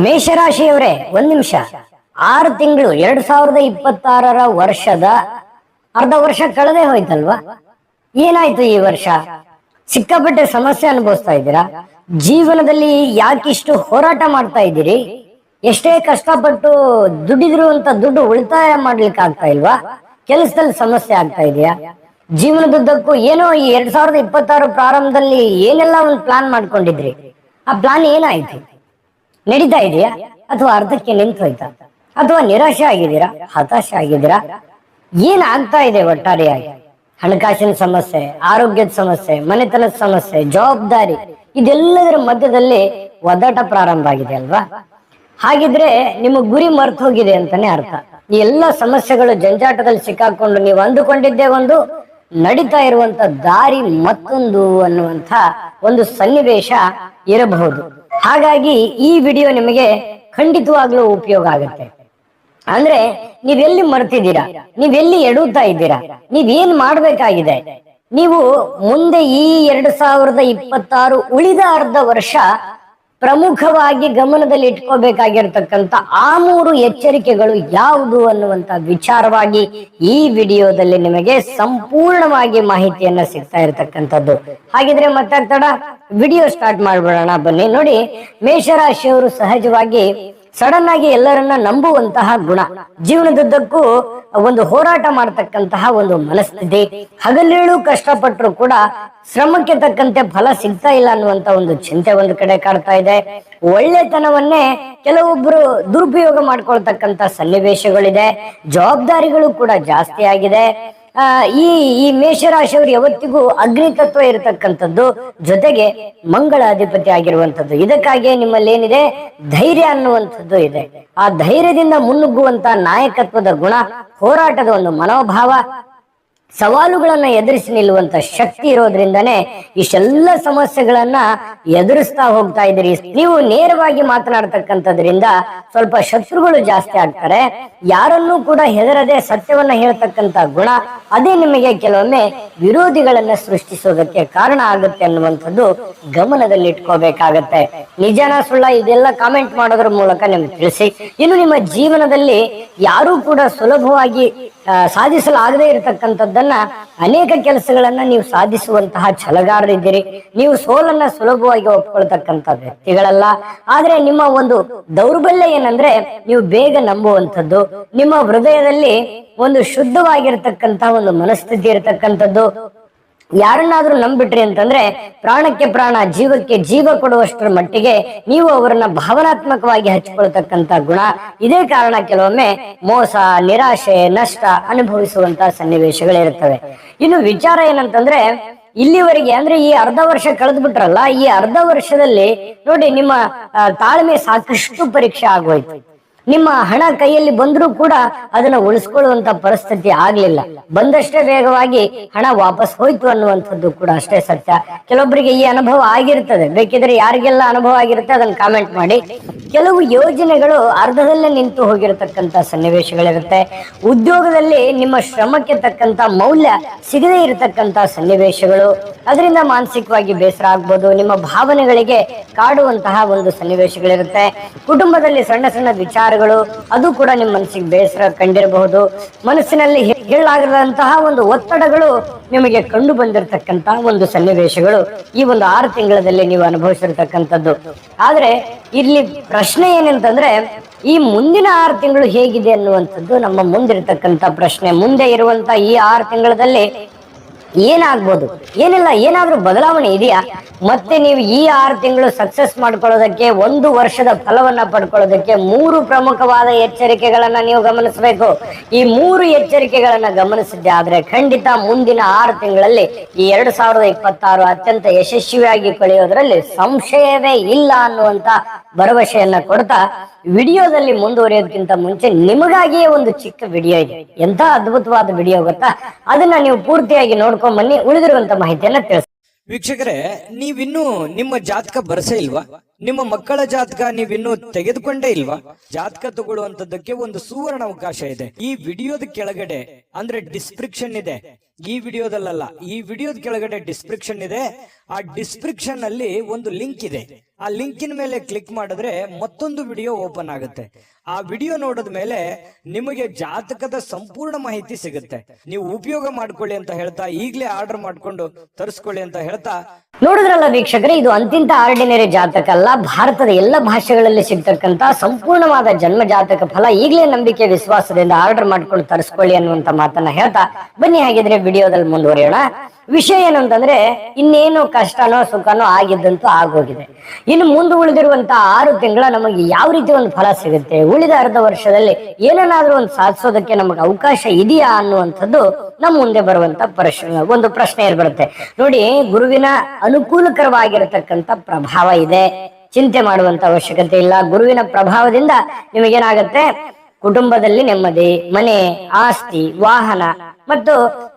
ಮೇಷರಾಶಿಯವರೇ, ಒಂದ್ ನಿಮಿಷ. 6 ತಿಂಗಳು 2026 ವರ್ಷದ ಅರ್ಧ ವರ್ಷ ಕಳೆದೇ ಹೋಯ್ತಲ್ವಾ? ಏನಾಯ್ತು ಈ ವರ್ಷ? ಸಿಕ್ಕಾಪಟ್ಟೆ ಸಮಸ್ಯೆ ಅನುಭವಿಸ್ತಾ ಇದ್ದೀರಾ? ಜೀವನದಲ್ಲಿ ಯಾಕಿಷ್ಟು ಹೋರಾಟ ಮಾಡ್ತಾ ಇದ್ದೀರಿ? ಎಷ್ಟೇ ಕಷ್ಟಪಟ್ಟು ದುಡಿದ್ರು ಅಂತ ದುಡ್ಡು ಉಳಿತಾಯ ಮಾಡ್ಲಿಕ್ಕೆ ಆಗ್ತಾ ಇಲ್ವಾ? ಕೆಲಸದಲ್ಲಿ ಸಮಸ್ಯೆ ಆಗ್ತಾ ಇದೆಯಾ? ಜೀವನದುದ್ದಕ್ಕೂ ಏನೋ ಈ 2026 ಪ್ರಾರಂಭದಲ್ಲಿ ಏನೆಲ್ಲ ಒಂದು ಪ್ಲಾನ್ ಮಾಡ್ಕೊಂಡಿದ್ರಿ, ಆ ಪ್ಲಾನ್ ಏನಾಯ್ತು? ನಡೀತಾ ಇದೆಯಾ ಅಥವಾ ಅರ್ಧಕ್ಕೆ ನಿಂತು ಹೋಯ್ತಾ? ಅಥವಾ ನಿರಾಶೆ ಆಗಿದ್ದೀರಾ, ಹತಾಶೆ ಆಗಿದ್ದೀರಾ? ಏನ್ ಆಗ್ತಾ ಇದೆ ಒಟ್ಟಾರೆಯಾಗಿ? ಹಣಕಾಸಿನ ಸಮಸ್ಯೆ, ಆರೋಗ್ಯದ ಸಮಸ್ಯೆ, ಮನೆತನದ ಸಮಸ್ಯೆ, ಜವಾಬ್ದಾರಿ, ಇದೆಲ್ಲದರ ಮಧ್ಯದಲ್ಲಿ ಒದ್ದಾಟ ಪ್ರಾರಂಭ ಆಗಿದೆ ಅಲ್ವಾ? ಹಾಗಿದ್ರೆ ನಿಮ್ಮ ಗುರಿ ಮರ್ತು ಹೋಗಿದೆ ಅಂತಾನೆ ಅರ್ಥ. ಈ ಎಲ್ಲ ಸಮಸ್ಯೆಗಳು ಜಂಜಾಟದಲ್ಲಿ ಸಿಕ್ಕಾಕೊಂಡು ನೀವು ಅಂದುಕೊಂಡಿದ್ದೇ ಒಂದು, ನಡೀತಾ ಇರುವಂತ ದಾರಿ ಮತ್ತೊಂದು ಅನ್ನುವಂಥ ಒಂದು ಸನ್ನಿವೇಶ ಇರಬಹುದು. ಹಾಗಾಗಿ ಈ ವಿಡಿಯೋ ನಿಮಗೆ ಖಂಡಿತವಾಗ್ಲೂ ಉಪಯೋಗ ಆಗುತ್ತೆ. ಅಂದ್ರೆ ನೀವೆಲ್ಲಿ ಮರ್ತಿದ್ದೀರಾ, ನೀವೆಲ್ಲಿ ಎಡುತ್ತಾ ಇದ್ದೀರಾ, ನೀವೇನ್ ಮಾಡ್ಬೇಕಾಗಿದೆ, ನೀವು ಮುಂದೆ ಈ 2026 ಉಳಿದ ಅರ್ಧ ವರ್ಷ ಪ್ರಮುಖವಾಗಿ ಗಮನದಲ್ಲಿ ಇಟ್ಕೋಬೇಕಾಗಿರ್ತಕ್ಕಂಥ ಆ 3 ಎಚ್ಚರಿಕೆಗಳು ಯಾವುದು ಅನ್ನುವಂತ ವಿಚಾರವಾಗಿ ಈ ವಿಡಿಯೋದಲ್ಲಿ ನಿಮಗೆ ಸಂಪೂರ್ಣವಾಗಿ ಮಾಹಿತಿಯನ್ನ ಸಿಗ್ತಾ ಇರತಕ್ಕಂಥದ್ದು. ಹಾಗಿದ್ರೆ ಮತ್ತೆ ತಡ, ವಿಡಿಯೋ ಸ್ಟಾರ್ಟ್ ಮಾಡ್ಬಿಡೋಣ ಬನ್ನಿ. ನೋಡಿ, ಮೇಷರಾಶಿಯವರು ಸಹಜವಾಗಿ ಸಡನ್ ಆಗಿ ಎಲ್ಲರನ್ನ ನಂಬುವಂತಹ ಗುಣ, ಜೀವನದುದ್ದಕ್ಕೂ ಒಂದು ಹೋರಾಟ ಮಾಡತಕ್ಕಂತಹ ಒಂದು ಮನಸ್ಥಿತಿ, ಹಗಲಿರುಳು ಕಷ್ಟಪಟ್ಟರು ಕೂಡ ಶ್ರಮಕ್ಕೆ ತಕ್ಕಂತೆ ಫಲ ಸಿಗ್ತಾ ಇಲ್ಲ ಅನ್ನುವಂತ ಒಂದು ಚಿಂತೆ ಒಂದು ಕಡೆ ಕಾಡ್ತಾ ಇದೆ. ಒಳ್ಳೆತನವನ್ನೇ ಕೆಲವೊಬ್ರು ದುರುಪಯೋಗ ಮಾಡ್ಕೊಳ್ತಕ್ಕಂತ ಸನ್ನಿವೇಶಗಳಿದೆ. ಜವಾಬ್ದಾರಿಗಳು ಕೂಡ ಜಾಸ್ತಿ ಆಗಿದೆ. ಈ ಮೇಷರಾಶಿಯವರು ಯಾವತ್ತಿಗೂ ಅಗ್ನಿ ತತ್ವ ಇರತಕ್ಕಂಥದ್ದು, ಜೊತೆಗೆ ಮಂಗಳ ಅಧಿಪತಿ ಆಗಿರುವಂಥದ್ದು. ಇದಕ್ಕಾಗಿ ನಿಮ್ಮಲ್ಲಿ ಏನಿದೆ, ಧೈರ್ಯ ಅನ್ನುವಂಥದ್ದು ಇದೆ. ಆ ಧೈರ್ಯದಿಂದ ಮುನ್ನುಗ್ಗುವಂತ ನಾಯಕತ್ವದ ಗುಣ, ಹೋರಾಟದ ಒಂದು ಮನೋಭಾವ, ಸವಾಲುಗಳನ್ನ ಎದುರಿಸಿ ನಿಲ್ಲುವಂತ ಶಕ್ತಿ ಇರೋದ್ರಿಂದನೇ ಇಷ್ಟೆಲ್ಲ ಸಮಸ್ಯೆಗಳನ್ನ ಎದುರಿಸ್ತಾ ಹೋಗ್ತಾ ಇದ್ದೀರಿ. ನೀವು ನೇರವಾಗಿ ಮಾತನಾಡ್ತಕ್ಕಂಥದ್ರಿಂದ ಸ್ವಲ್ಪ ಶತ್ರುಗಳು ಜಾಸ್ತಿ ಆಗ್ತಾರೆ. ಯಾರನ್ನೂ ಕೂಡ ಹೆದರದೆ ಸತ್ಯವನ್ನ ಹೇಳ್ತಕ್ಕಂಥ ಗುಣ, ಅದೇ ನಿಮಗೆ ಕೆಲವೊಮ್ಮೆ ವಿರೋಧಿಗಳನ್ನ ಸೃಷ್ಟಿಸೋದಕ್ಕೆ ಕಾರಣ ಆಗುತ್ತೆ ಅನ್ನುವಂಥದ್ದು ಗಮನದಲ್ಲಿ ಇಟ್ಕೋಬೇಕಾಗತ್ತೆ. ನಿಜನ ಸುಳ್ಳ ಇದೆಲ್ಲ ಕಾಮೆಂಟ್ ಮಾಡೋದ್ರ ಮೂಲಕ ನಿಮ್ಗೆ ತಿಳಿಸಿ. ಇನ್ನು ನಿಮ್ಮ ಜೀವನದಲ್ಲಿ ಯಾರೂ ಕೂಡ ಸುಲಭವಾಗಿ ಸಾಧಿಸಲಾಗದೇ ಇರತಕ್ಕಂಥದ್ದನ್ನ, ಅನೇಕ ಕೆಲಸಗಳನ್ನ ನೀವು ಸಾಧಿಸುವಂತಹ ಛಲಗಾರರಿದ್ದೀರಿ. ನೀವು ಸೋಲನ್ನ ಸುಲಭವಾಗಿ ಒಪ್ಕೊಳ್ತಕ್ಕಂಥ ವ್ಯಕ್ತಿಗಳಲ್ಲ. ಆದ್ರೆ ನಿಮ್ಮ ಒಂದು ದೌರ್ಬಲ್ಯ ಏನಂದ್ರೆ, ನೀವು ಬೇಗ ನಂಬುವಂಥದ್ದು, ನಿಮ್ಮ ಹೃದಯದಲ್ಲಿ ಒಂದು ಶುದ್ಧವಾಗಿರ್ತಕ್ಕಂಥ ಒಂದು ಮನಸ್ಥಿತಿ ಇರತಕ್ಕಂಥದ್ದು. ಯಾರನ್ನಾದ್ರೂ ನಂಬಿಟ್ರಿ ಅಂತಂದ್ರೆ ಪ್ರಾಣಕ್ಕೆ ಪ್ರಾಣ, ಜೀವಕ್ಕೆ ಜೀವ ಕೊಡುವಷ್ಟರ ಮಟ್ಟಿಗೆ ನೀವು ಅವರನ್ನ ಭಾವನಾತ್ಮಕವಾಗಿ ಹಚ್ಕೊಳ್ತಕ್ಕಂಥ ಗುಣ. ಇದೇ ಕಾರಣ ಕೆಲವೊಮ್ಮೆ ಮೋಸ, ನಿರಾಶೆ, ನಷ್ಟ ಅನುಭವಿಸುವಂತ ಸನ್ನಿವೇಶಗಳಿರ್ತವೆ. ಇನ್ನು ವಿಚಾರ ಏನಂತಂದ್ರೆ, ಇಲ್ಲಿವರೆಗೆ ಅಂದ್ರೆ ಈ ಅರ್ಧ ವರ್ಷ ಕಳೆದು ಬಿಟ್ರಲ್ಲ, ಈ ಅರ್ಧ ವರ್ಷದಲ್ಲಿ ನೋಡಿ ನಿಮ್ಮ ತಾಳ್ಮೆ ಸಾಕಷ್ಟು ಪರೀಕ್ಷೆ ಆಗೋಯ್ತು. ನಿಮ್ಮ ಹಣ ಕೈಯಲ್ಲಿ ಬಂದ್ರೂ ಕೂಡ ಅದನ್ನ ಉಳಿಸ್ಕೊಳ್ಳುವಂತ ಪರಿಸ್ಥಿತಿ ಆಗ್ಲಿಲ್ಲ. ಬಂದಷ್ಟೇ ವೇಗವಾಗಿ ಹಣ ವಾಪಸ್ ಹೋಯ್ತು ಅನ್ನುವಂಥದ್ದು ಕೂಡ ಅಷ್ಟೇ ಸತ್ಯ. ಕೆಲವೊಬ್ಬರಿಗೆ ಈ ಅನುಭವ ಆಗಿರ್ತದೆ. ಬೇಕಿದ್ರೆ ಯಾರಿಗೆಲ್ಲ ಅನುಭವ ಆಗಿರುತ್ತೆ ಅದನ್ನ ಕಾಮೆಂಟ್ ಮಾಡಿ. ಕೆಲವು ಯೋಜನೆಗಳು ಅರ್ಧದಲ್ಲೇ ನಿಂತು ಹೋಗಿರತಕ್ಕಂತ ಸನ್ನಿವೇಶಗಳಿರುತ್ತೆ. ಉದ್ಯೋಗದಲ್ಲಿ ನಿಮ್ಮ ಶ್ರಮಕ್ಕೆ ತಕ್ಕಂತ ಮೌಲ್ಯ ಸಿಗದೇ ಇರತಕ್ಕಂತ ಸನ್ನಿವೇಶಗಳು, ಅದರಿಂದ ಮಾನಸಿಕವಾಗಿ ಬೇಸರ ಆಗ್ಬೋದು. ನಿಮ್ಮ ಭಾವನೆಗಳಿಗೆ ಕಾಡುವಂತಹ ಒಂದು ಸನ್ನಿವೇಶಗಳಿರುತ್ತೆ. ಕುಟುಂಬದಲ್ಲಿ ಸಣ್ಣ ಸಣ್ಣ ವಿಚಾರ, ಅದು ಕೂಡ ನಿಮ್ಮ ಮನಸ್ಸಿಗೆ ಬೇಸರ ಕಂಡಿರಬಹುದು. ಮನಸ್ಸಿನಲ್ಲಿ ಹೇಳಲಾಗದಂತಹ ಒಂದು ಒತ್ತಡಗಳು ನಿಮಗೆ ಕಂಡು ಬಂದಿರತಕ್ಕಂತಹ ಒಂದು ಸನ್ನಿವೇಶಗಳು ಈ ಒಂದು 6 ತಿಂಗಳಲ್ಲಿ ನೀವು ಅನುಭವಿಸಿರ್ತಕ್ಕಂಥದ್ದು. ಆದ್ರೆ ಇಲ್ಲಿ ಪ್ರಶ್ನೆ ಏನಂತಂದ್ರೆ, ಈ ಮುಂದಿನ 6 ತಿಂಗಳು ಹೇಗಿದೆ ಅನ್ನುವಂಥದ್ದು ನಮ್ಮ ಮುಂದಿರತಕ್ಕಂಥ ಪ್ರಶ್ನೆ. ಮುಂದೆ ಇರುವಂತ ಈ 6 ತಿಂಗಳಲ್ಲಿ ಏನಾಗ್ಬೋದು, ಏನಿಲ್ಲ, ಏನಾದ್ರೂ ಬದಲಾವಣೆ ಇದೆಯಾ? ಮತ್ತೆ ನೀವು ಈ 6 ತಿಂಗಳು ಸಕ್ಸಸ್ ಮಾಡ್ಕೊಳ್ಳೋದಕ್ಕೆ, 1 ವರ್ಷದ ಫಲವನ್ನ ಪಡ್ಕೊಳ್ಳೋದಕ್ಕೆ 3 ಪ್ರಮುಖವಾದ ಎಚ್ಚರಿಕೆಗಳನ್ನ ನೀವು ಗಮನಿಸಬೇಕು. ಈ 3 ಎಚ್ಚರಿಕೆಗಳನ್ನ ಗಮನಿಸಿದ್ದೆ ಆದ್ರೆ ಖಂಡಿತ ಮುಂದಿನ 6 ತಿಂಗಳಲ್ಲಿ ಈ 2026 ಅತ್ಯಂತ ಯಶಸ್ವಿಯಾಗಿ ಕಳೆಯೋದ್ರಲ್ಲಿ ಸಂಶಯವೇ ಇಲ್ಲ ಅನ್ನುವಂತ ಭರವಸೆಯನ್ನ ಕೊಡ್ತಾ, ವಿಡಿಯೋದಲ್ಲಿ ಮುಂದುವರಿಯೋದಕ್ಕಿಂತ ಮುಂಚೆ ನಿಮಗಾಗಿಯೇ ಒಂದು ಚಿಕ್ಕ ವಿಡಿಯೋ ಇದೆ. ಎಂತ ಅದ್ಭುತವಾದ ವಿಡಿಯೋ ಗೊತ್ತಾ? ಅದನ್ನ ನೀವು ಪೂರ್ತಿಯಾಗಿ ನೋಡ್ಕೊಂಡ್ ಬನ್ನಿ. ಉಳಿದಿರುವಂತ ಮಾಹಿತಿಯನ್ನ ತಿಳಿಸಿ. ವೀಕ್ಷಕರೇ, ನೀವಿನ್ನೂ ನಿಮ್ಮ ಜಾತಕ ಬರ್ಸೇ ಇಲ್ವಾ? ನಿಮ್ಮ ಮಕ್ಕಳ ಜಾತಕ ನೀವಿನ್ನೂ ತೆಗೆದುಕೊಂಡೇ ಇಲ್ವಾ? ಜಾತಕ ತಗೊಳ್ಳುವಂತದ್ದಕ್ಕೆ ಒಂದು ಸುವರ್ಣ ಅವಕಾಶ ಇದೆ. ಈ ವಿಡಿಯೋದ ಕೆಳಗಡೆ ಅಂದ್ರೆ ಡಿಸ್ಕ್ರಿಪ್ಷನ್ ಇದೆ, ಈ ವಿಡಿಯೋದಲ್ಲ, ಈ ವಿಡಿಯೋದ ಕೆಳಗಡೆ ಡಿಸ್ಕ್ರಿಪ್ಷನ್ ಇದೆ. ಆ ಡಿಸ್ಕ್ರಿಪ್ಷನ್ ಅಲ್ಲಿ ಒಂದು ಲಿಂಕ್ ಇದೆ. ಆ ಲಿಂಕಿನ ಮೇಲೆ ಕ್ಲಿಕ್ ಮಾಡಿದ್ರೆ ಮತ್ತೊಂದು ವಿಡಿಯೋ ಓಪನ್ ಆಗುತ್ತೆ. ಆ ವಿಡಿಯೋ ನೋಡಿದ ಮೇಲೆ ನಿಮಗೆ ಜಾತಕದ ಸಂಪೂರ್ಣ ಮಾಹಿತಿ ಸಿಗುತ್ತೆ. ನೀವು ಉಪಯೋಗ ಮಾಡ್ಕೊಳ್ಳಿ ಅಂತ ಹೇಳ್ತಾ, ಈಗಲೇ ಆರ್ಡರ್ ಮಾಡ್ಕೊಂಡು ತರಿಸ್ಕೊಳ್ಳಿ ಅಂತ ಹೇಳ್ತಾ. ನೋಡಿದ್ರಲ್ಲ ವೀಕ್ಷಕರೇ, ಇದು ಅಂತಿಂತ ಆರ್ಡಿನರಿ ಜಾತಕ ಅಲ್ಲ. ಭಾರತದ ಎಲ್ಲ ಭಾಷೆಗಳಲ್ಲಿ ಸಿಗ್ತಕ್ಕಂತ ಸಂಪೂರ್ಣವಾದ ಜನ್ಮ ಜಾತಕ ಫಲ. ಈಗಲೇ ನಂಬಿಕೆ ವಿಶ್ವಾಸದಿಂದ ಆರ್ಡರ್ ಮಾಡ್ಕೊಂಡು ತರಿಸ್ಕೊಳ್ಳಿ ಅನ್ನುವಂತ ಮಾತನ್ನ ಹೇಳ್ತಾ ಬನ್ನಿ ಹಾಗಿದ್ರೆ ವಿಡಿಯೋದಲ್ಲಿ ಮುಂದುವರಿಯೋಣ. ವಿಷಯ ಏನು ಅಂತಂದ್ರೆ, ಇನ್ನೇನು ಕಷ್ಟನೋ ಸುಖನೋ ಆಗಿದ್ದಂತೂ ಆಗೋಗಿದೆ. ಇನ್ನು ಮುಂದೆ ಉಳಿದಿರುವಂತ 6 ತಿಂಗಳ ನಮಗೆ ಯಾವ ರೀತಿ ಒಂದು ಫಲ ಸಿಗುತ್ತೆ, ಉಳಿದ ಅರ್ಧ ವರ್ಷದಲ್ಲಿ ಏನನ್ನಾದ್ರೂ ಒಂದು ಸಾಧಿಸೋದಕ್ಕೆ ನಮಗೆ ಅವಕಾಶ ಇದೆಯಾ ಅನ್ನುವಂಥದ್ದು ನಮ್ಮ ಮುಂದೆ ಬರುವಂತ ಒಂದು ಪ್ರಶ್ನೆ ಏರ್ಬರುತ್ತೆ. ನೋಡಿ, ಗುರುವಿನ ಅನುಕೂಲಕರವಾಗಿರತಕ್ಕಂತ ಪ್ರಭಾವ ಇದೆ, ಚಿಂತೆ ಮಾಡುವಂತ ಅವಶ್ಯಕತೆ ಇಲ್ಲ. ಗುರುವಿನ ಪ್ರಭಾವದಿಂದ ನಿಮಗೇನಾಗತ್ತೆ, ಕುಟುಂಬದಲ್ಲಿ ನೆಮ್ಮದಿ, ಮನೆ, ಆಸ್ತಿ, ವಾಹನ ಮತ್ತು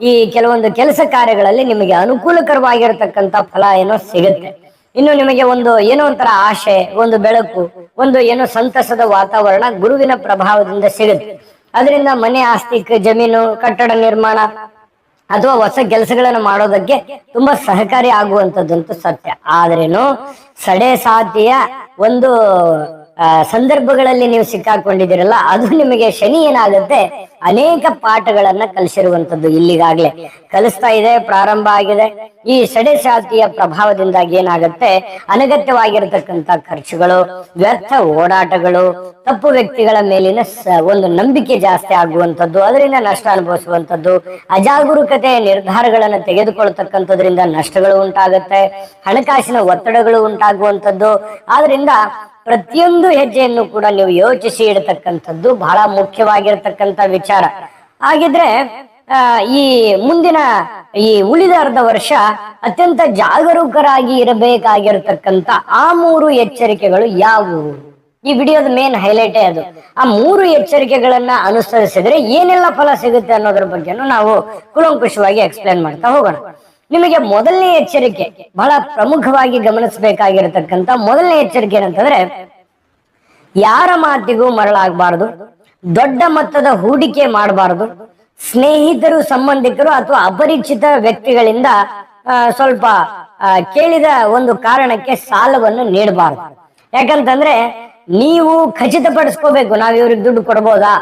ಈ ಕೆಲವೊಂದು ಕೆಲಸ ಕಾರ್ಯಗಳಲ್ಲಿ ನಿಮಗೆ ಅನುಕೂಲಕರವಾಗಿರತಕ್ಕಂತ ಫಲ ಏನೋ ಸಿಗುತ್ತೆ. ಇನ್ನು ನಿಮಗೆ ಒಂದು ಏನೋ ಒಂಥರ ಆಶೆ, ಒಂದು ಬೆಳಕು, ಒಂದು ಏನೋ ಸಂತಸದ ವಾತಾವರಣ ಗುರುವಿನ ಪ್ರಭಾವದಿಂದ ಸಿಗುತ್ತೆ. ಅದರಿಂದ ಮನೆ, ಆಸ್ತಿ, ಜಮೀನು, ಕಟ್ಟಡ ನಿರ್ಮಾಣ ಅಥವಾ ಹೊಸ ಕೆಲಸಗಳನ್ನು ಮಾಡೋದಕ್ಕೆ ತುಂಬಾ ಸಹಕಾರಿ ಆಗುವಂತದ್ದಂತೂ ಸತ್ಯ. ಆದ್ರೇನು ಸಡೆ ಸಾತಿಯ ಒಂದು ಸಂದರ್ಭಗಳಲ್ಲಿ ನೀವು ಸಿಕ್ಕಾಕೊಂಡಿದ್ದೀರಲ್ಲ, ಅದು ನಿಮಗೆ ಶನಿ ಏನಾಗುತ್ತೆ, ಅನೇಕ ಪಾಠಗಳನ್ನ ಕಲಿಸಿರುವಂತದ್ದು ಇಲ್ಲಿಗಾಗ್ಲೇ ಕಲಿಸ್ತಾ ಇದೆ, ಪ್ರಾರಂಭ ಆಗಿದೆ. ಈ ಸಡೆ ಸಾತಿಯ ಪ್ರಭಾವದಿಂದಾಗಿ ಏನಾಗುತ್ತೆ, ಅನಗತ್ಯವಾಗಿರತಕ್ಕಂತ ಖರ್ಚುಗಳು, ವ್ಯರ್ಥ ಓಡಾಟಗಳು, ತಪ್ಪು ವ್ಯಕ್ತಿಗಳ ಮೇಲಿನ ಒಂದು ನಂಬಿಕೆ ಜಾಸ್ತಿ ಆಗುವಂಥದ್ದು, ಅದರಿಂದ ನಷ್ಟ ಅನುಭವಿಸುವಂಥದ್ದು, ಅಜಾಗರೂಕತೆಯ ನಿರ್ಧಾರಗಳನ್ನು ತೆಗೆದುಕೊಳ್ತಕ್ಕಂಥದ್ರಿಂದ ನಷ್ಟಗಳು ಉಂಟಾಗುತ್ತೆ, ಹಣಕಾಸಿನ ಒತ್ತಡಗಳು ಉಂಟಾಗುವಂಥದ್ದು. ಆದ್ರಿಂದ ಪ್ರತಿಯೊಂದು ಹೆಜ್ಜೆಯನ್ನು ಕೂಡ ನೀವು ಯೋಚಿಸಿ ಇಡತಕ್ಕಂಥದ್ದು ಬಹಳ ಮುಖ್ಯವಾಗಿರತಕ್ಕಂತ ವಿಚಾರ. ಹಾಗಿದ್ರೆ ಈ ಮುಂದಿನ ಈ ಉಳಿದ ಅರ್ಧ ವರ್ಷ ಅತ್ಯಂತ ಜಾಗರೂಕರಾಗಿ ಇರಬೇಕಾಗಿರತಕ್ಕಂತ ಆ 3 ಎಚ್ಚರಿಕೆಗಳು ಯಾವುವು? ಈ ವಿಡಿಯೋದ ಮೇನ್ ಹೈಲೈಟೇ ಅದು. ಆ 3 ಎಚ್ಚರಿಕೆಗಳನ್ನ ಅನುಸರಿಸಿದ್ರೆ ಏನೆಲ್ಲ ಫಲ ಸಿಗುತ್ತೆ ಅನ್ನೋದ್ರ ಬಗ್ಗೆನೂ ನಾವು ಕೂಲಂಕುಷವಾಗಿ ಎಕ್ಸ್ಪ್ಲೇನ್ ಮಾಡ್ತಾ ಹೋಗೋಣ. ನಿಮಗೆ ಮೊದಲನೇ ಎಚ್ಚರಿಕೆ, ಬಹಳ ಪ್ರಮುಖವಾಗಿ ಗಮನಿಸಬೇಕಾಗಿರತಕ್ಕಂತ ಮೊದಲನೇ ಎಚ್ಚರಿಕೆ ಏನಂತಂದ್ರೆ, ಯಾರ ಮಾತಿಗೂ ಮರಳಾಗಬಾರದು, ದೊಡ್ಡ ಮೊತ್ತದ ಹೂಡಿಕೆ ಮಾಡಬಾರದು, ಸ್ನೇಹಿತರು, ಸಂಬಂಧಿಕರು ಅಥವಾ ಅಪರಿಚಿತ ವ್ಯಕ್ತಿಗಳಿಂದ ಸ್ವಲ್ಪ ಕೇಳಿದ ಒಂದು ಕಾರಣಕ್ಕೆ ಸಾಲವನ್ನು ನೀಡಬಾರದು. ಯಾಕಂತಂದ್ರೆ ನೀವು ಖಚಿತಪಡಿಸ್ಕೋಬೇಕು, ನಾವ್ ಇವ್ರಿಗೆ ದುಡ್ಡು ಕೊಡ್ಬೋದಾ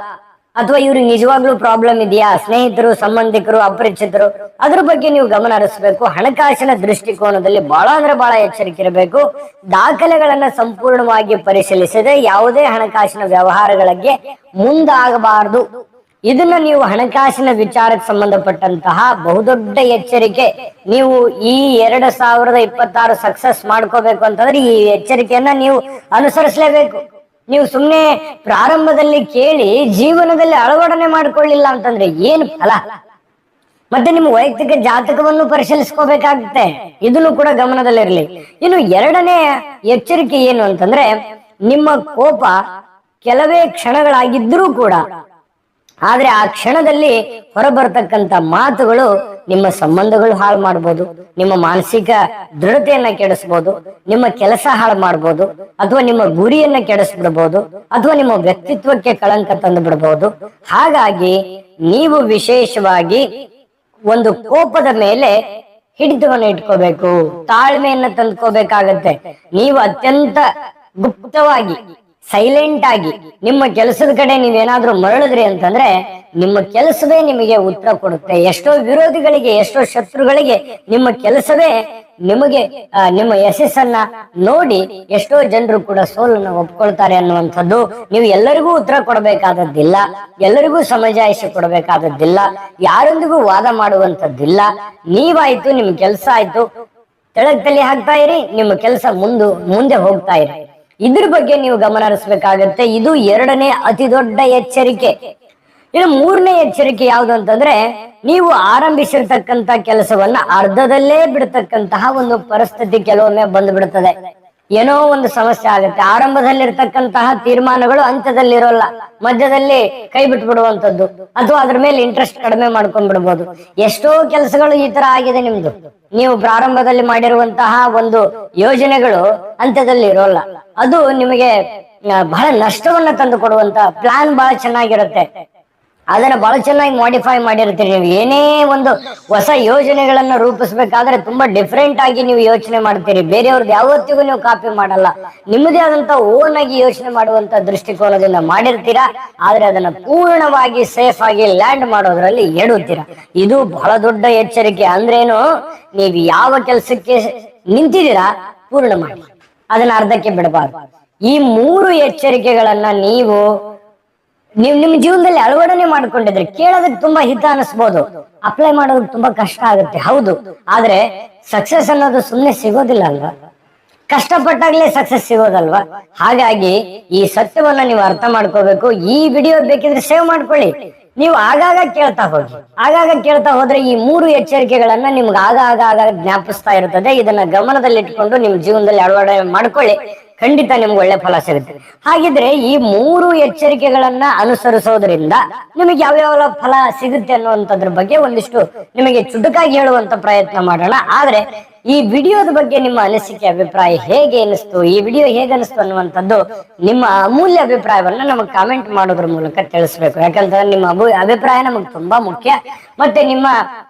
ಅಥವಾ ಇವ್ರಿಗೆ ನಿಜವಾಗ್ಲೂ ಪ್ರಾಬ್ಲಮ್ ಇದೆಯಾ, ಸ್ನೇಹಿತರು, ಸಂಬಂಧಿಕರು, ಅಪರಿಚಿತರು, ಅದ್ರ ಬಗ್ಗೆ ನೀವು ಗಮನ ಹರಿಸಬೇಕು. ಹಣಕಾಸಿನ ದೃಷ್ಟಿಕೋನದಲ್ಲಿ ಬಹಳ ಅಂದ್ರೆ ಬಹಳ ಎಚ್ಚರಿಕೆ ಇರಬೇಕು. ದಾಖಲೆಗಳನ್ನ ಸಂಪೂರ್ಣವಾಗಿ ಪರಿಶೀಲಿಸದೆ ಯಾವುದೇ ಹಣಕಾಸಿನ ವ್ಯವಹಾರಗಳಿಗೆ ಮುಂದಾಗಬಾರದು. ಇದನ್ನ ನೀವು ಹಣಕಾಸಿನ ವಿಚಾರಕ್ಕೆ ಸಂಬಂಧಪಟ್ಟಂತಹ ಬಹುದೊಡ್ಡ ಎಚ್ಚರಿಕೆ. ನೀವು ಈ 2026 ಸಕ್ಸಸ್ ಮಾಡ್ಕೋಬೇಕು ಅಂತಂದ್ರೆ ಈ ಎಚ್ಚರಿಕೆಯನ್ನ ನೀವು ಅನುಸರಿಸಲೇಬೇಕು. ನೀವು ಸುಮ್ನೆ ಪ್ರಾರಂಭದಲ್ಲಿ ಕೇಳಿ ಜೀವನದಲ್ಲಿ ಅಳವಡನೆ ಮಾಡ್ಕೊಳ್ಳಿಲ್ಲ ಅಂತಂದ್ರೆ ಏನು ಫಲ? ಮತ್ತೆ ನಿಮ್ಮ ವೈಯಕ್ತಿಕ ಜಾತಕವನ್ನು ಪರಿಶೀಲಿಸ್ಕೋಬೇಕಾಗುತ್ತೆ. ಇದನ್ನು ಕೂಡ ಗಮನದಲ್ಲಿರಲಿ. ಇನ್ನು ಎರಡನೇ ಎಚ್ಚರಿಕೆ ಏನು ಅಂತಂದ್ರೆ, ನಿಮ್ಮ ಕೋಪ ಕೆಲವೇ ಕ್ಷಣಗಳಾಗಿದ್ರೂ ಕೂಡ, ಆದ್ರೆ ಆ ಕ್ಷಣದಲ್ಲಿ ಹೊರಬರ್ತಕ್ಕಂಥ ಮಾತುಗಳು ನಿಮ್ಮ ಸಂಬಂಧಗಳು ಹಾಳು ಮಾಡ್ಬೋದು, ನಿಮ್ಮ ಮಾನಸಿಕ ದೃಢತೆಯನ್ನ ಕೆಡಿಸ್ಬೋದು, ನಿಮ್ಮ ಕೆಲಸ ಹಾಳು ಮಾಡ್ಬೋದು, ಅಥವಾ ನಿಮ್ಮ ಗುರಿಯನ್ನ ಕೆಡಿಸ್ಬಿಡ್ಬೋದು, ಅಥವಾ ನಿಮ್ಮ ವ್ಯಕ್ತಿತ್ವಕ್ಕೆ ಕಳಂಕ ತಂದು ಬಿಡ್ಬೋದು. ಹಾಗಾಗಿ ನೀವು ವಿಶೇಷವಾಗಿ ಒಂದು ಕೋಪದ ಮೇಲೆ ಹಿಡಿತವನ್ನು ಇಟ್ಕೋಬೇಕು, ತಾಳ್ಮೆಯನ್ನ ತಂದ್ಕೋಬೇಕಾಗತ್ತೆ. ನೀವು ಅತ್ಯಂತ ಗುಪ್ತವಾಗಿ, ಸೈಲೆಂಟ್ ಆಗಿ ನಿಮ್ಮ ಕೆಲಸದ ಕಡೆ ನೀವೇನಾದ್ರೂ ಮರಳಿದ್ರಿ ಅಂತಂದ್ರೆ ನಿಮ್ಮ ಕೆಲಸವೇ ನಿಮಗೆ ಉತ್ತರ ಕೊಡುತ್ತೆ. ಎಷ್ಟೋ ವಿರೋಧಿಗಳಿಗೆ, ಎಷ್ಟೋ ಶತ್ರುಗಳಿಗೆ ನಿಮ್ಮ ಕೆಲಸವೇ ನಿಮಗೆ ನಿಮ್ಮ ಯಶಸ್ಸನ್ನ ನೋಡಿ ಎಷ್ಟೋ ಜನರು ಕೂಡ ಸೋಲನ್ನು ಒಪ್ಕೊಳ್ತಾರೆ ಅನ್ನುವಂಥದ್ದು. ನೀವು ಎಲ್ಲರಿಗೂ ಉತ್ತರ ಕೊಡಬೇಕಾದದ್ದಿಲ್ಲ, ಎಲ್ಲರಿಗೂ ಸಮಜಾಯಿಷಿ ಕೊಡಬೇಕಾದದ್ದಿಲ್ಲ, ಯಾರೊಂದಿಗೂ ವಾದ ಮಾಡುವಂಥದ್ದಿಲ್ಲ. ನೀವಾಯ್ತು, ನಿಮ್ ಕೆಲಸ ಆಯ್ತು, ತೆಳಗ್ ತಲೆ ಹಾಕ್ತಾ ಇರಿ, ನಿಮ್ಮ ಕೆಲಸ ಮುಂದೆ ಹೋಗ್ತಾ ಇರಿ. ಇದ್ರ ಬಗ್ಗೆ ನೀವು ಗಮನ ಹರಿಸಬೇಕಾಗತ್ತೆ. ಇದು ಎರಡನೇ ಅತಿ ದೊಡ್ಡ ಎಚ್ಚರಿಕೆ. ಇನ್ನು ಮೂರನೇ ಎಚ್ಚರಿಕೆ ಯಾವುದು ಅಂತಂದ್ರೆ, ನೀವು ಆರಂಭಿಸಿರ್ತಕ್ಕಂತ ಕೆಲಸವನ್ನ ಅರ್ಧದಲ್ಲೇ ಬಿಡ್ತಕ್ಕಂತಹ ಒಂದು ಪರಿಸ್ಥಿತಿ ಕೆಲವೊಮ್ಮೆ ಬಂದು ಬಿಡುತ್ತದೆ. ಏನೋ ಒಂದು ಸಮಸ್ಯೆ ಆಗುತ್ತೆ. ಆರಂಭದಲ್ಲಿರ್ತಕ್ಕಂತಹ ತೀರ್ಮಾನಗಳು ಅಂತ್ಯದಲ್ಲಿರೋಲ್ಲ, ಮಧ್ಯದಲ್ಲಿ ಕೈ ಬಿಟ್ಬಿಡುವಂತದ್ದು ಅಥವಾ ಅದ್ರ ಮೇಲೆ ಇಂಟ್ರೆಸ್ಟ್ ಕಡಿಮೆ ಮಾಡ್ಕೊಂಡ್ಬಿಡ್ಬೋದು. ಎಷ್ಟೋ ಕೆಲಸಗಳು ಈ ತರ ಆಗಿದೆ ನಿಮ್ದು. ನೀವು ಪ್ರಾರಂಭದಲ್ಲಿ ಮಾಡಿರುವಂತಹ ಒಂದು ಯೋಜನೆಗಳು ಅಂತ್ಯದಲ್ಲಿ ಇರೋಲ್ಲ. ಅದು ನಿಮಗೆ ಬಹಳ ನಷ್ಟವನ್ನ ತಂದು ಕೊಡುವಂತ ಪ್ಲಾನ್ ಬಹಳ ಚೆನ್ನಾಗಿರುತ್ತೆ. ಅದನ್ನ ಬಹಳ ಚೆನ್ನಾಗಿ ಮಾಡಿಫೈ ಮಾಡಿರ್ತೀರಿ. ನೀವು ಏನೇ ಒಂದು ಹೊಸ ಯೋಜನೆಗಳನ್ನ ರೂಪಿಸ್ಬೇಕಾದ್ರೆ ತುಂಬಾ ಡಿಫ್ರೆಂಟ್ ಆಗಿ ನೀವು ಯೋಚನೆ ಮಾಡ್ತೀರಿ. ಬೇರೆಯವ್ರದ್ದು ಯಾವತ್ತಿಗೂ ನೀವು ಕಾಪಿ ಮಾಡಲ್ಲ. ನಿಮ್ಮದೇ ಆದಂತ ಓನ್ ಆಗಿ ಯೋಚನೆ ಮಾಡುವಂತ ದೃಷ್ಟಿಕೋನದಿಂದ ಮಾಡಿರ್ತೀರಾ. ಆದ್ರೆ ಅದನ್ನ ಪೂರ್ಣವಾಗಿ ಸೇಫ್ ಆಗಿ ಲ್ಯಾಂಡ್ ಮಾಡೋದ್ರಲ್ಲಿ ಎಡುತ್ತೀರಾ. ಇದು ಬಹಳ ದೊಡ್ಡ ಎಚ್ಚರಿಕೆ. ಅಂದ್ರೇನು, ನೀವು ಯಾವ ಕೆಲಸಕ್ಕೆ ನಿಂತಿದ್ದೀರಾ ಪೂರ್ಣ ಮಾಡಿ, ಅದನ್ನ ಅರ್ಧಕ್ಕೆ ಬಿಡಬಾರ್ದು. ಈ 3 ಎಚ್ಚರಿಕೆಗಳನ್ನ ನೀವು ನಿಮ್ ಜೀವನದಲ್ಲಿ ಅಳವಡನೆ ಮಾಡ್ಕೊಂಡಿದ್ರೆ ಕೇಳೋದಕ್ಕೆ ತುಂಬಾ ಹಿತ ಅನಿಸ್ಬೋದು, ಅಪ್ಲೈ ಮಾಡೋದಕ್ಕೆ ತುಂಬಾ ಕಷ್ಟ ಆಗುತ್ತೆ. ಹೌದು, ಆದ್ರೆ ಸಕ್ಸಸ್ ಅನ್ನೋದು ಸುಮ್ಮನೆ ಸಿಗೋದಿಲ್ಲ ಅಲ್ವಾ? ಕಷ್ಟಪಟ್ಟಾಗ್ಲೇ ಸಕ್ಸಸ್ ಸಿಗೋದಲ್ವಾ? ಹಾಗಾಗಿ ಈ ಸತ್ಯವನ್ನ ನೀವು ಅರ್ಥ ಮಾಡ್ಕೋಬೇಕು. ಈ ವಿಡಿಯೋ ಬೇಕಿದ್ರೆ ಸೇವ್ ಮಾಡ್ಕೊಳ್ಳಿ. ನೀವು ಆಗಾಗ ಕೇಳ್ತಾ ಹೋಗಿ. ಆಗಾಗ ಕೇಳ್ತಾ ಹೋದ್ರೆ ಈ 3 ಎಚ್ಚರಿಕೆಗಳನ್ನ ನಿಮ್ಗೆ ಆಗಾಗ ಜ್ಞಾಪಿಸ್ತಾ ಇರ್ತದೆ. ಇದನ್ನ ಗಮನದಲ್ಲಿಟ್ಕೊಂಡು ನಿಮ್ ಜೀವನದಲ್ಲಿ ಅಳವಡನೆ ಮಾಡ್ಕೊಳ್ಳಿ. ಖಂಡಿತ ನಿಮ್ಗೆ ಒಳ್ಳೆ ಫಲ ಸಿಗುತ್ತೆ. ಹಾಗಿದ್ರೆ ಈ 3 ಎಚ್ಚರಿಕೆಗಳನ್ನ ಅನುಸರಿಸೋದ್ರಿಂದ ನಿಮಗೆ ಯಾವ್ಯಾವ ಫಲ ಸಿಗುತ್ತೆ ಅನ್ನುವಂಥದ್ರ ಬಗ್ಗೆ ಒಂದಿಷ್ಟು ನಿಮಗೆ ಚುಟುಕಾಗಿ ಹೇಳುವಂತ ಪ್ರಯತ್ನ ಮಾಡೋಣ. ಆದ್ರೆ ಈ ವಿಡಿಯೋದ ಬಗ್ಗೆ ನಿಮ್ಮ ಅನಿಸಿಕೆ, ಅಭಿಪ್ರಾಯ ಹೇಗೆ ಅನಿಸ್ತು, ಈ ವಿಡಿಯೋ ಹೇಗೆ ಅನಿಸ್ತು ಅನ್ನುವಂಥದ್ದು ನಿಮ್ಮ ಅಮೂಲ್ಯ ಅಭಿಪ್ರಾಯವನ್ನ ನಮಗೆ ಕಾಮೆಂಟ್ ಮಾಡೋದ್ರ ಮೂಲಕ ತಿಳಿಸ್ಬೇಕು. ಯಾಕಂತಂದ್ರೆ ನಿಮ್ಮ ಅಭಿಪ್ರಾಯ ನಮಗೆ ತುಂಬಾ ಮುಖ್ಯ. ಮತ್ತೆ ನಿಮ್ಮ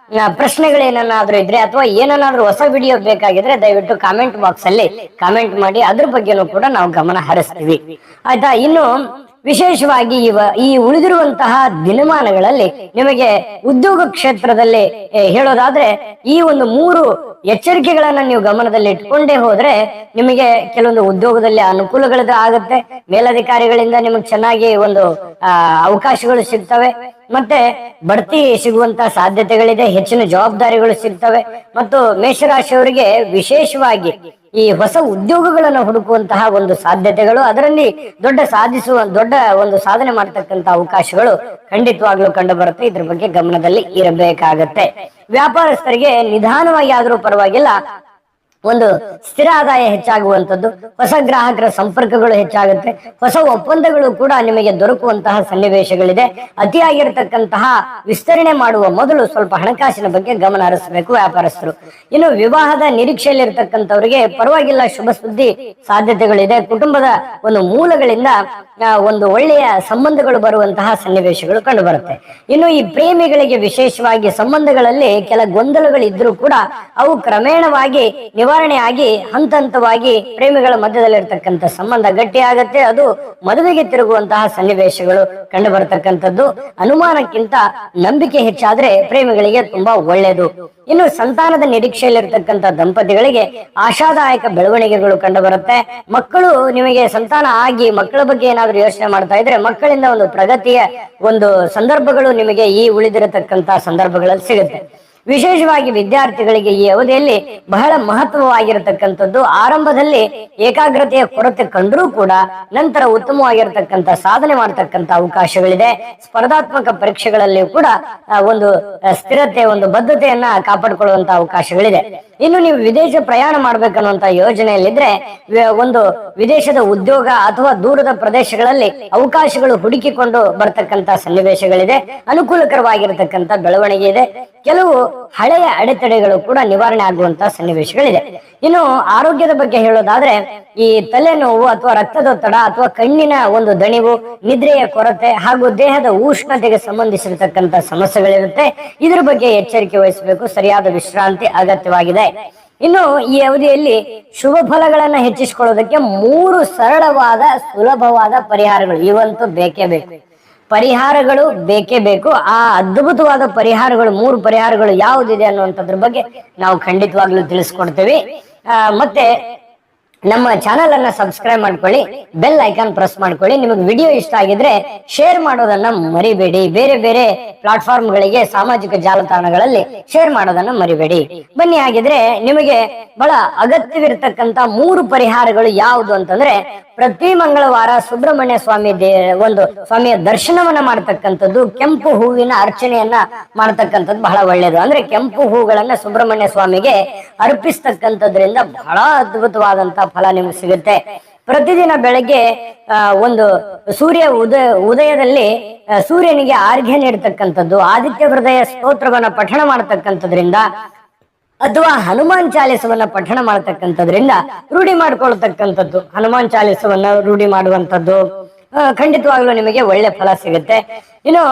ಪ್ರಶ್ನೆಗಳೇನಾದ್ರೂ ಇದ್ರೆ ಅಥವಾ ಏನನ್ನಾದ್ರೂ ಹೊಸ ವಿಡಿಯೋ ಬೇಕಾಗಿದ್ರೆ ದಯವಿಟ್ಟು ಕಾಮೆಂಟ್ ಬಾಕ್ಸ್ ಅಲ್ಲಿ ಕಾಮೆಂಟ್ ಮಾಡಿ. ಅದ್ರ ಬಗ್ಗೆನೂ ಕೂಡ ನಾವು ಗಮನ ಹರಿಸ್ತೀವಿ, ಆಯ್ತಾ? ಇನ್ನು ವಿಶೇಷವಾಗಿ ಈ ಉಳಿದಿರುವಂತಹ ದಿನಮಾನಗಳಲ್ಲಿ ನಿಮಗೆ ಉದ್ಯೋಗ ಕ್ಷೇತ್ರದಲ್ಲಿ ಹೇಳೋದಾದ್ರೆ ಈ ಒಂದು 3 ಎಚ್ಚರಿಕೆಗಳನ್ನ ನೀವು ಗಮನದಲ್ಲಿ ಇಟ್ಕೊಂಡೇ ಹೋದ್ರೆ ನಿಮಗೆ ಕೆಲವೊಂದು ಉದ್ಯೋಗದಲ್ಲಿ ಅನುಕೂಲಗಳು ಆಗುತ್ತೆ. ಮೇಲಧಿಕಾರಿಗಳಿಂದ ನಿಮಗೆ ಚೆನ್ನಾಗಿ ಒಂದು ಅವಕಾಶಗಳು ಸಿಗ್ತವೆ. ಮತ್ತೆ ಬಡ್ತಿ ಸಿಗುವಂತಹ ಸಾಧ್ಯತೆಗಳಿದೆ. ಹೆಚ್ಚಿನ ಜವಾಬ್ದಾರಿಗಳು ಸಿಗ್ತವೆ. ಮತ್ತು ಮೇಷರಾಶಿಯವರಿಗೆ ವಿಶೇಷವಾಗಿ ಈ ಹೊಸ ಉದ್ಯೋಗಗಳನ್ನು ಹುಡುಕುವಂತಹ ಒಂದು ಸಾಧ್ಯತೆಗಳು, ಅದರಲ್ಲಿ ದೊಡ್ಡ ಒಂದು ಸಾಧನೆ ಮಾಡತಕ್ಕಂತ ಅವಕಾಶಗಳು ಖಂಡಿತವಾಗ್ಲೂ ಕಂಡು ಬರುತ್ತೆ. ಇದ್ರ ಬಗ್ಗೆ ಗಮನದಲ್ಲಿ ಇರಬೇಕಾಗತ್ತೆ. ವ್ಯಾಪಾರಸ್ಥರಿಗೆ ನಿಧಾನವಾಗಿ ಆದ್ರೂ ಪರವಾಗಿಲ್ಲ ಒಂದು ಸ್ಥಿರ ಆದಾಯ ಹೆಚ್ಚಾಗುವಂಥದ್ದು, ಹೊಸ ಗ್ರಾಹಕರ ಸಂಪರ್ಕಗಳು ಹೆಚ್ಚಾಗುತ್ತೆ, ಹೊಸ ಒಪ್ಪಂದಗಳು ಕೂಡ ನಿಮಗೆ ದೊರಕುವಂತಹ ಸನ್ನಿವೇಶಗಳಿದೆ. ಅತಿಯಾಗಿರ್ತಕ್ಕಂತಹ ವಿಸ್ತರಣೆ ಮಾಡುವ ಮೊದಲು ಸ್ವಲ್ಪ ಹಣಕಾಸಿನ ಬಗ್ಗೆ ಗಮನ ಹರಿಸಬೇಕು ವ್ಯಾಪಾರಸ್ಥರು. ಇನ್ನು ವಿವಾಹದ ನಿರೀಕ್ಷೆಯಲ್ಲಿರ್ತಕ್ಕಂಥವರಿಗೆ ಪರವಾಗಿಲ್ಲ, ಶುಭ ಸುದ್ದಿ ಸಾಧ್ಯತೆಗಳಿದೆ. ಕುಟುಂಬದ ಒಂದು ಮೂಲಗಳಿಂದ ಒಂದು ಒಳ್ಳೆಯ ಸಂಬಂಧಗಳು ಬರುವಂತಹ ಸನ್ನಿವೇಶಗಳು ಕಂಡು ಬರುತ್ತೆ. ಇನ್ನು ಈ ಪ್ರೇಮಿಗಳಿಗೆ ವಿಶೇಷವಾಗಿ ಸಂಬಂಧಗಳಲ್ಲಿ ಕೆಲ ಗೊಂದಲಗಳು ಇದ್ರೂ ಕೂಡ ಅವು ಕ್ರಮೇಣವಾಗಿ ನಿವಾರಣೆ ಆಗಿ ಹಂತ ಹಂತವಾಗಿ ಪ್ರೇಮಿಗಳ ಮಧ್ಯದಲ್ಲಿರ್ತಕ್ಕಂಥ ಸಂಬಂಧ ಗಟ್ಟಿಯಾಗತ್ತೆ. ಅದು ಮದುವೆಗೆ ತಿರುಗುವಂತಹ ಸನ್ನಿವೇಶಗಳು ಕಂಡು ಬರತಕ್ಕಂಥದ್ದು. ಅನುಮಾನಕ್ಕಿಂತ ನಂಬಿಕೆ ಹೆಚ್ಚಾದ್ರೆ ಪ್ರೇಮಿಗಳಿಗೆ ತುಂಬಾ ಒಳ್ಳೆಯದು. ಇನ್ನು ಸಂತಾನದ ನಿರೀಕ್ಷೆಯಲ್ಲಿರ್ತಕ್ಕಂಥ ದಂಪತಿಗಳಿಗೆ ಆಶಾದಾಯಕ ಬೆಳವಣಿಗೆಗಳು ಕಂಡು ಬರುತ್ತೆ. ಮಕ್ಕಳು ನಿಮಗೆ ಸಂತಾನ ಆಗಿ ಮಕ್ಕಳ ಬಗ್ಗೆ ಏನಾದ್ರೂ ಯೋಚನೆ ಮಾಡ್ತಾ ಇದ್ರೆ ಮಕ್ಕಳಿಂದ ಒಂದು ಪ್ರಗತಿಯ ಒಂದು ಸಂದರ್ಭಗಳು ನಿಮಗೆ ಈ ಉಳಿದಿರತಕ್ಕಂತ ಸಂದರ್ಭಗಳಲ್ಲಿ ಸಿಗುತ್ತೆ. ವಿಶೇಷವಾಗಿ ವಿದ್ಯಾರ್ಥಿಗಳಿಗೆ ಈ ಅವಧಿಯಲ್ಲಿ ಬಹಳ ಮಹತ್ವವಾಗಿರತಕ್ಕಂಥದ್ದು. ಆರಂಭದಲ್ಲಿ ಏಕಾಗ್ರತೆಯ ಕೊರತೆ ಕಂಡರೂ ಕೂಡ ನಂತರ ಉತ್ತಮವಾಗಿರತಕ್ಕಂಥ ಸಾಧನೆ ಮಾಡತಕ್ಕಂಥ ಅವಕಾಶಗಳಿದೆ. ಸ್ಪರ್ಧಾತ್ಮಕ ಪರೀಕ್ಷೆಗಳಲ್ಲಿ ಕೂಡ ಒಂದು ಸ್ಥಿರತೆ, ಒಂದು ಬದ್ಧತೆಯನ್ನ ಕಾಪಾಡಿಕೊಳ್ಳುವಂತ ಅವಕಾಶಗಳಿದೆ. ಇನ್ನು ನೀವು ವಿದೇಶ ಪ್ರಯಾಣ ಮಾಡ್ಬೇಕನ್ನುವಂತ ಯೋಜನೆಯಲ್ಲಿದ್ರೆ ಒಂದು ವಿದೇಶದ ಉದ್ಯೋಗ ಅಥವಾ ದೂರದ ಪ್ರದೇಶಗಳಲ್ಲಿ ಅವಕಾಶಗಳು ಹುಡುಕಿಕೊಂಡು ಬರ್ತಕ್ಕಂಥ ಸನ್ನಿವೇಶಗಳಿದೆ. ಅನುಕೂಲಕರವಾಗಿರತಕ್ಕಂಥ ಬೆಳವಣಿಗೆ ಇದೆ. ಕೆಲವು ಹಳೆಯ ಅಡೆತಡೆಗಳು ಕೂಡ ನಿವಾರಣೆ ಆಗುವಂತಹ ಸನ್ನಿವೇಶಗಳಿದೆ. ಇನ್ನು ಆರೋಗ್ಯದ ಬಗ್ಗೆ ಹೇಳೋದಾದ್ರೆ ಈ ತಲೆನೋವು ಅಥವಾ ರಕ್ತದೊತ್ತಡ ಅಥವಾ ಕಣ್ಣಿನ ಒಂದು ದಣಿವು, ನಿದ್ರೆಯ ಕೊರತೆ ಹಾಗೂ ದೇಹದ ಉಷ್ಣತೆಗೆ ಸಂಬಂಧಿಸಿರತಕ್ಕಂತ ಸಮಸ್ಯೆಗಳಿರುತ್ತೆ. ಇದ್ರ ಬಗ್ಗೆ ಎಚ್ಚರಿಕೆ ವಹಿಸಬೇಕು. ಸರಿಯಾದ ವಿಶ್ರಾಂತಿ ಅಗತ್ಯವಾಗಿದೆ. ಇನ್ನು ಈ ಅವಧಿಯಲ್ಲಿ ಶುಭ ಫಲಗಳನ್ನ ಹೆಚ್ಚಿಸಿಕೊಳ್ಳೋದಕ್ಕೆ 3 ಸರಳವಾದ ಸುಲಭವಾದ ಪರಿಹಾರಗಳು ಇವಂತೂ ಬೇಕೇ ಬೇಕು. ಪರಿಹಾರಗಳು ಬೇಕೇ ಬೇಕು. ಆ ಅದ್ಭುತವಾದ ಪರಿಹಾರಗಳು 3 ಪರಿಹಾರಗಳು ಯಾವುದಿದೆ ಅನ್ನುವಂಥದ್ರ ಬಗ್ಗೆ ನಾವು ಖಂಡಿತವಾಗ್ಲೂ ತಿಳಿಸ್ಕೊಡ್ತೇವೆ. ಮತ್ತೆ ನಮ್ಮ ಚಾನೆಲ್ ಅನ್ನ ಸಬ್ಸ್ಕ್ರೈಬ್ ಮಾಡ್ಕೊಳ್ಳಿ, ಬೆಲ್ ಐಕಾನ್ ಪ್ರೆಸ್ ಮಾಡ್ಕೊಳ್ಳಿ. ನಿಮಗೆ ವಿಡಿಯೋ ಇಷ್ಟ ಆಗಿದ್ರೆ ಶೇರ್ ಮಾಡೋದನ್ನ ಮರಿಬೇಡಿ. ಬೇರೆ ಬೇರೆ ಪ್ಲಾಟ್ಫಾರ್ಮ್ ಗಳಿಗೆ, ಸಾಮಾಜಿಕ ಜಾಲತಾಣಗಳಲ್ಲಿ ಶೇರ್ ಮಾಡೋದನ್ನ ಮರಿಬೇಡಿ. ಬನ್ನಿ, ಹಾಗಿದ್ರೆ ನಿಮಗೆ ಬಹಳ ಅಗತ್ಯವಿರತಕ್ಕಂತ 3 ಪರಿಹಾರಗಳು ಯಾವುದು ಅಂತಂದ್ರೆ, ಪ್ರತಿ ಮಂಗಳವಾರ ಸುಬ್ರಹ್ಮಣ್ಯ ಒಂದು ಸ್ವಾಮಿಯ ದರ್ಶನವನ್ನ ಮಾಡ್ತಕ್ಕಂಥದ್ದು, ಕೆಂಪು ಹೂವಿನ ಅರ್ಚನೆಯನ್ನ ಮಾಡ್ತಕ್ಕಂಥದ್ದು ಬಹಳ ಒಳ್ಳೆಯದು. ಅಂದ್ರೆ ಕೆಂಪು ಹೂಗಳನ್ನ ಸುಬ್ರಹ್ಮಣ್ಯ ಸ್ವಾಮಿಗೆ ಅರ್ಪಿಸ್ತಕ್ಕಂಥದ್ರಿಂದ ಬಹಳ ಅದ್ಭುತವಾದಂತಹ ಫಲ ನಿಮ್ಗೆ ಸಿಗುತ್ತೆ. ಪ್ರತಿದಿನ ಬೆಳಗ್ಗೆ ಒಂದು ಸೂರ್ಯ ಉದಯದಲ್ಲಿ ಸೂರ್ಯನಿಗೆ ಆರ್ಘ್ಯ ನೀಡ್ತಕ್ಕಂಥದ್ದು, ಆದಿತ್ಯ ಹೃದಯ ಸ್ತೋತ್ರವನ್ನ ಪಠಣ ಮಾಡತಕ್ಕಂಥದ್ರಿಂದ ಅಥವಾ ಹನುಮಾನ್ ಚಾಲಿಸವನ್ನ ಪಠಣ ಮಾಡತಕ್ಕಂಥದ್ರಿಂದ ರೂಢಿ ಮಾಡ್ಕೊಳ್ತಕ್ಕಂಥದ್ದು, ಹನುಮಾನ್ ಚಾಲಿಸವನ್ನ ರೂಢಿ ಮಾಡುವಂಥದ್ದು ಖಂಡಿತವಾಗ್ಲೂ ನಿಮಗೆ ಒಳ್ಳೆ ಫಲ ಸಿಗುತ್ತೆ. ಇನ್ನು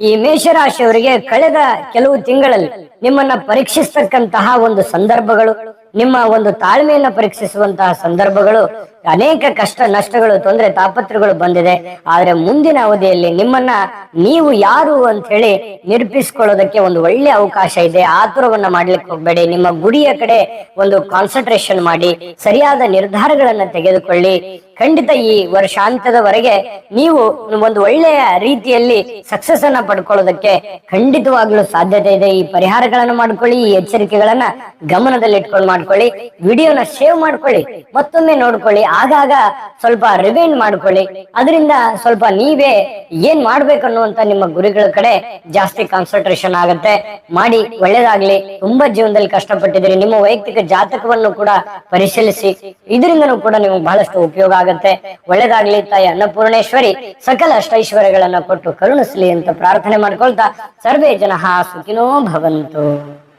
ಈ ಮೇಷರಾಶಿಯವರಿಗೆ ಕಳೆದ ಕೆಲವು ತಿಂಗಳಲ್ಲಿ ನಿಮ್ಮನ್ನ ಪರೀಕ್ಷಿಸ್ತಕ್ಕಂತಹ ಒಂದು ಸಂದರ್ಭಗಳು, ನಿಮ್ಮ ಒಂದು ತಾಳ್ಮೆಯನ್ನ ಪರೀಕ್ಷಿಸುವಂತಹ ಸಂದರ್ಭಗಳು, ಅನೇಕ ಕಷ್ಟ ನಷ್ಟಗಳು, ತೊಂದರೆ ತಾಪತ್ರಗಳು ಬಂದಿದೆ. ಆದ್ರೆ ಮುಂದಿನ ಅವಧಿಯಲ್ಲಿ ನಿಮ್ಮನ್ನ ನೀವು ಯಾರು ಅಂತ ಹೇಳಿ ನಿರೂಪಿಸಿಕೊಳ್ಳೋದಕ್ಕೆ ಒಂದು ಒಳ್ಳೆ ಅವಕಾಶ ಇದೆ. ಆತುರವನ್ನ ಮಾಡ್ಲಿಕ್ಕೆ ಹೋಗ್ಬೇಡಿ. ನಿಮ್ಮ ಗುರಿಯ ಕಡೆ ಒಂದು ಕಾನ್ಸಂಟ್ರೇಷನ್ ಮಾಡಿ, ಸರಿಯಾದ ನಿರ್ಧಾರಗಳನ್ನ ತೆಗೆದುಕೊಳ್ಳಿ. ಖಂಡಿತ ಈ ವರ್ಷಾಂತ್ಯದವರೆಗೆ ನೀವು ಒಂದು ಒಳ್ಳೆಯ ರೀತಿಯಲ್ಲಿ ಸಕ್ಸಸ್ ಅನ್ನ ಪಡ್ಕೊಳ್ಳೋದಕ್ಕೆ ಖಂಡಿತವಾಗ್ಲೂ ಸಾಧ್ಯತೆ ಇದೆ. ಈ ಪರಿಹಾರಗಳನ್ನು ಮಾಡ್ಕೊಳ್ಳಿ, ಈ ಎಚ್ಚರಿಕೆಗಳನ್ನ ಗಮನದಲ್ಲಿ ಇಟ್ಕೊಂಡು ಮಾಡ್ಕೊಳ್ಳಿ. ವಿಡಿಯೋನ ಸೇವ್ ಮಾಡ್ಕೊಳ್ಳಿ, ಮತ್ತೊಮ್ಮೆ ನೋಡ್ಕೊಳ್ಳಿ, ಆಗಾಗ ಸ್ವಲ್ಪ ರಿವೈಂಡ್ ಮಾಡ್ಕೊಳ್ಳಿ. ಅದರಿಂದ ಸ್ವಲ್ಪ ನೀವೇ ಏನ್ ಮಾಡ್ಬೇಕನ್ನುವಂತ ನಿಮ್ಮ ಗುರಿಗಳ ಕಡೆ ಜಾಸ್ತಿ ಕಾನ್ಸಂಟ್ರೇಷನ್ ಆಗತ್ತೆ. ಮಾಡಿ, ಒಳ್ಳೇದಾಗ್ಲಿ. ತುಂಬಾ ಜೀವನದಲ್ಲಿ ಕಷ್ಟಪಟ್ಟಿದ್ದೀರಿ, ನಿಮ್ಮ ವೈಯಕ್ತಿಕ ಜಾತಕವನ್ನು ಕೂಡ ಪರಿಶೀಲಿಸಿ, ಇದರಿಂದನೂ ಕೂಡ ನಿಮ್ಗೆ ಬಹಳಷ್ಟು ಉಪಯೋಗ ಆಗತ್ತೆ. ಒಳ್ಳೇದಾಗ್ಲಿ. ತಾಯಿ ಅನ್ನಪೂರ್ಣೇಶ್ವರಿ ಸಕಲ ಅಷ್ಟೈಶ್ವರ್ಯಗಳನ್ನ ಕೊಟ್ಟು ಕರುಣಿಸಲಿ ಅಂತ ಪ್ರಾರ್ಥನೆ ಮಾಡ್ಕೊಳ್ತಾ ಸರ್ವೇ ಜನಃ ಸುಖಿನೋ ಭವಂತು.